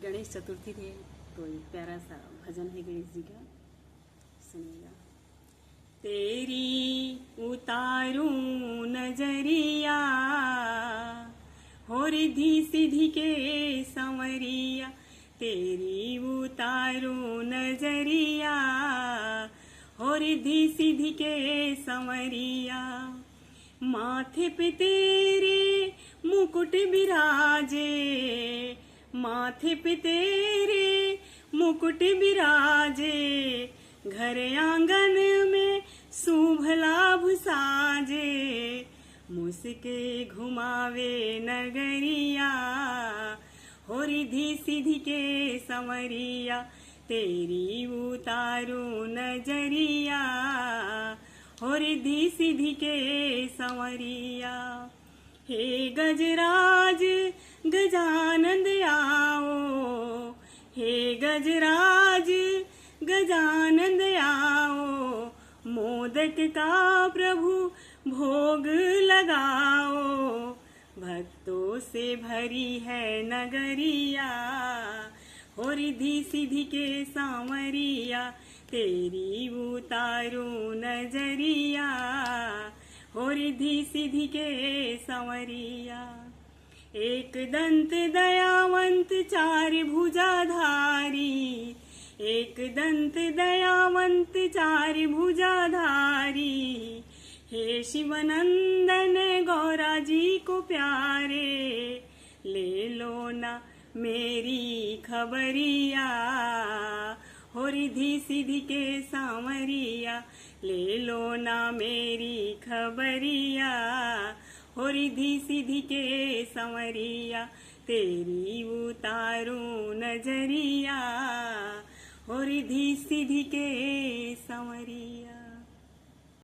गणेश चतुर्थी थे तो एक प्यारा सा भजन है गणेश जी का, सुनिएगा। तेरी उतारूं नजरिया हो रिद्धि सिद्धि के संवरिया, तेरी उतारूं नजरिया हो रिद्धि सिद्धि के संवरिया। माथे पे तेरे मुकुट बिराजे, माथे पे तेरे मुकुट बिराजे, घर आंगन में शुभ लाभ साजे, मुस्के घुमावे नगरिया हो रिद्धि सिद्धि के संवरिया, तेरी उतारू नजरिया हो रिद्धि सिद्धि के संवरिया। हे गजराज गजानंद आओ, हे गजराज गजानंद आओ, मोदक का प्रभु भोग लगाओ, भक्तों से भरी है नगरिया हो रिद्धि सिद्धि के सांवरिया, तेरी उतारू नजरिया हो रिद्धि सिद्धि के संवरिया। एक दंत दयावंत चार भुजाधारी, एक दंत दयावंत चार भुजाधारी, हे शिवनंदन गौरा जी को प्यारे, ले लो ना मेरी खबरिया हो रिद्धि सिद्धि के सांवरिया, ले लो ना मेरी खबरिया हो रिद्धि सिद्धि के संवरिया, तेरी उतारू नजरिया हो रिद्धि सिद्धि के